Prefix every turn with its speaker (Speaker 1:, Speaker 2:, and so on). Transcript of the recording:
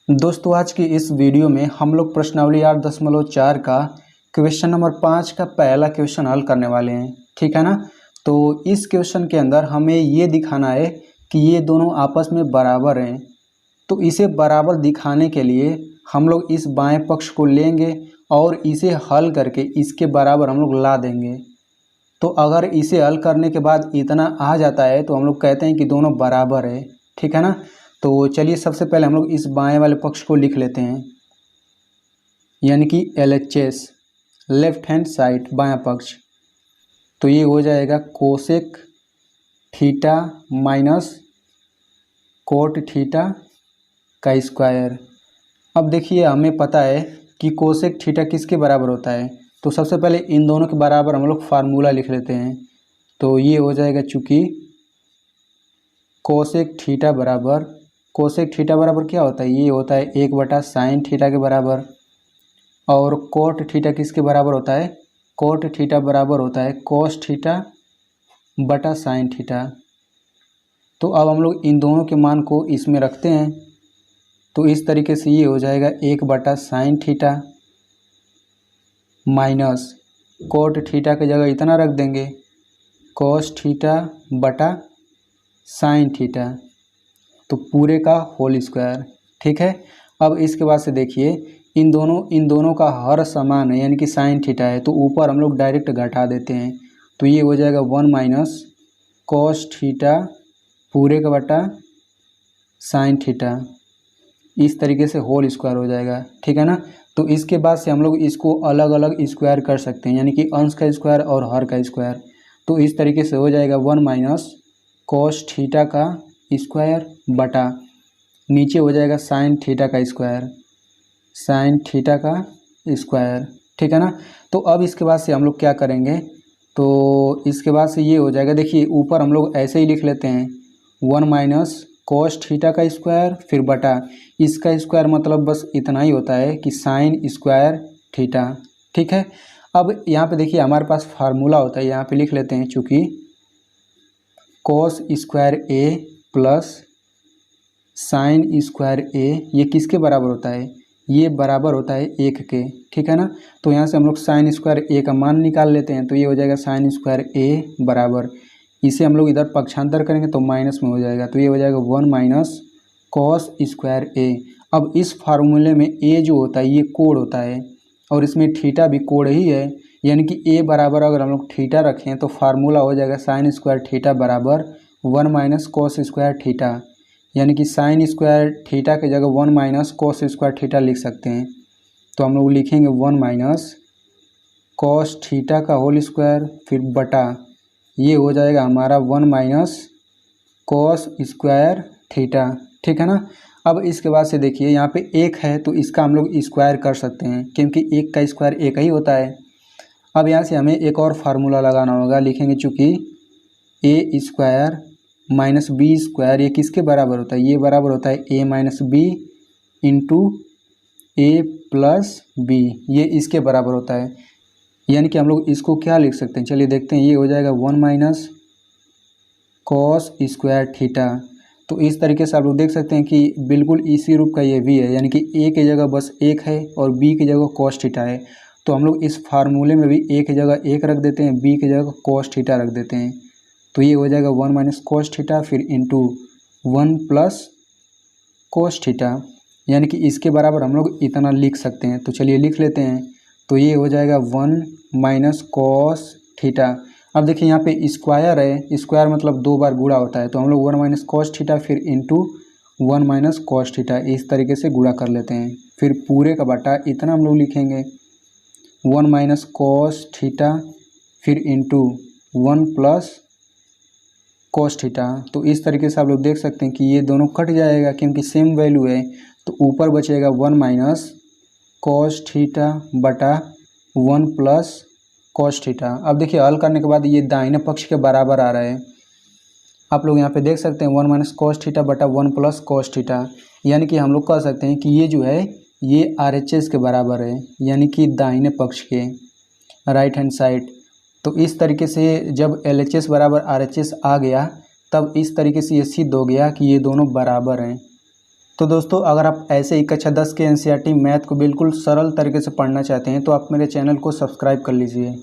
Speaker 1: दोस्तों आज की इस वीडियो में हम लोग प्रश्नावली 8.4 का क्वेश्चन नंबर 5 का पहला क्वेश्चन हल करने वाले हैं। ठीक है ना। तो इस क्वेश्चन के अंदर हमें ये दिखाना है कि ये दोनों आपस में बराबर हैं। तो इसे बराबर दिखाने के लिए हम लोग इस बाएं पक्ष को लेंगे और इसे हल करके इसके बराबर हम लोग ला देंगे। तो अगर इसे हल करने के बाद इतना आ जाता है तो हम लोग कहते हैं कि दोनों बराबर है। ठीक है ना। तो चलिए सबसे पहले हम लोग इस बाएं वाले पक्ष को लिख लेते हैं, यानी कि LHS लेफ्ट हैंड साइड बायां पक्ष। तो ये हो जाएगा cosec theta minus cot theta का स्क्वायर। अब देखिए हमें पता है कि कोसेक थीटा किसके बराबर होता है। तो सबसे पहले इन दोनों के बराबर हम लोग फार्मूला लिख लेते हैं। तो ये हो जाएगा, चूँकि कोसेक थीटा बराबर क्या होता है, ये होता है 1/sin थीटा के बराबर। और कोट थीटा किसके बराबर होता है, कोट थीटा बराबर होता है कोस थीटा बटा साइन थीटा। तो अब हम लोग इन दोनों के मान को इसमें रखते हैं। तो इस तरीके से ये हो जाएगा 1/sin theta minus cot theta की जगह इतना रख देंगे कोस थीटा बटा साइन थीटा, तो पूरे का होल स्क्वायर। ठीक है। अब इसके बाद से देखिए इन दोनों का हर समान है, यानी कि साइन थीटा है, तो ऊपर हम लोग डायरेक्ट घटा देते हैं। तो ये हो जाएगा 1 माइनस कोस थीटा पूरे का बटा साइन थीटा, इस तरीके से होल स्क्वायर हो जाएगा। ठीक है ना। तो इसके बाद से हम लोग इसको अलग अलग स्क्वायर कर सकते हैं, यानी कि अंश का स्क्वायर और हर का स्क्वायर। तो इस तरीके से हो जाएगा 1 माइनस कोस थीटा का स्क्वायर बटा नीचे हो जाएगा साइन थीटा का स्क्वायर, ठीक है ना। तो अब इसके बाद से हम लोग क्या करेंगे, तो इसके बाद से ये हो जाएगा, देखिए ऊपर हम लोग ऐसे ही लिख लेते हैं 1 माइनस कोस थीटा का स्क्वायर फिर बटा इसका स्क्वायर, मतलब बस इतना ही होता है कि साइन स्क्वायर थीटा। ठीक है। अब यहाँ पे देखिए हमारे पास फार्मूला होता है, यहाँ पे लिख लेते हैं, चूँकि कोस स्क्वायर ए प्लस साइन स्क्वायर ए ये किसके बराबर होता है, ये बराबर होता है 1 के। ठीक है ना। तो यहाँ से हम लोग साइन स्क्वायर ए का मान निकाल लेते हैं। तो ये हो जाएगा साइन स्क्वायर ए बराबर, इसे हम लोग इधर पक्षांतर करेंगे तो माइनस में हो जाएगा। तो ये हो जाएगा 1 माइनस कॉस स्क्वायर ए। अब इस फार्मूले में ए जो होता है ये कोण होता है और इसमें थीटा भी कोण ही है, यानी कि ए बराबर अगर हम लोग थीटा रखें तो फार्मूला हो जाएगा साइन स्क्वायर थीटा बराबर 1 माइनस कॉस स्क्वायर थीटा, यानी कि साइन स्क्वायर थीटा की जगह 1 माइनस कॉस स्क्वायर थीटा लिख सकते हैं। तो हम लोग लिखेंगे 1 माइनस कॉस थीटा का होल स्क्वायर फिर बटा ये हो जाएगा हमारा 1 माइनस कॉस स्क्वायर थीटा। ठीक है ना। अब इसके बाद से देखिए यहाँ पे 1 है तो इसका हम लोग स्क्वायर कर सकते हैं, क्योंकि 1 का स्क्वायर 1 ही होता है। अब यहाँ से हमें एक और फार्मूला लगाना होगा, लिखेंगे चूँकि ए स्क्वायर माइनस बी स्क्वायर ये किसके बराबर होता है, ये बराबर होता है ए माइनस बी इंटू ए प्लस बी, ये इसके बराबर होता है। यानी कि हम लोग इसको क्या लिख सकते हैं, चलिए देखते हैं। ये हो जाएगा 1 माइनस कॉस स्क्वायर थीटा। तो इस तरीके से आप लोग देख सकते हैं कि बिल्कुल इसी रूप का ये भी है, यानी कि ए की जगह बस 1 है और बी की जगह कॉस थीटा है। तो हम लोग इस फार्मूले में भी ए की जगह 1 रख देते हैं, बी की जगह कॉस थीटा रख देते हैं। तो ये हो जाएगा 1 माइनस कॉस थीटा फिर इंटू 1 प्लस कॉस थीटा, यानी कि इसके बराबर हम लोग इतना लिख सकते हैं। तो चलिए लिख लेते हैं। तो ये हो जाएगा 1 माइनस कॉस थीटा। अब देखिए यहाँ पे स्क्वायर है, स्क्वायर मतलब 2 बार गुणा होता है, तो हम लोग 1 माइनस कॉस थीटा फिर इंटू 1 माइनस कॉस थीटा इस तरीके से गुणा कर लेते हैं। फिर पूरे का बटा इतना हम लोग लिखेंगे 1 माइनस कॉस थीटा फिर इंटू 1 प्लस कॉस थीटा। तो इस तरीके से आप लोग देख सकते हैं कि ये दोनों कट जाएगा क्योंकि सेम वैल्यू है। तो ऊपर बचेगा 1 माइनस कॉस थीटा बटा 1 प्लस कॉस थीटा। अब देखिए हल करने के बाद ये दाहिने पक्ष के बराबर आ रहा है, आप लोग यहाँ पे देख सकते हैं 1 माइनस कॉस थीटा बटा 1 प्लस कॉस थीटा, यानी कि हम लोग कह सकते हैं कि ये जो है ये RHS के बराबर है, यानी कि दाहिने पक्ष के राइट हैंड साइड। तो इस तरीके से जब LHS बराबर RHS आ गया तब इस तरीके से ये सिद्ध हो गया कि ये दोनों बराबर हैं। तो दोस्तों अगर आप ऐसे ही कक्षा 10 के एनसीईआरटी मैथ को बिल्कुल सरल तरीके से पढ़ना चाहते हैं तो आप मेरे चैनल को सब्सक्राइब कर लीजिए।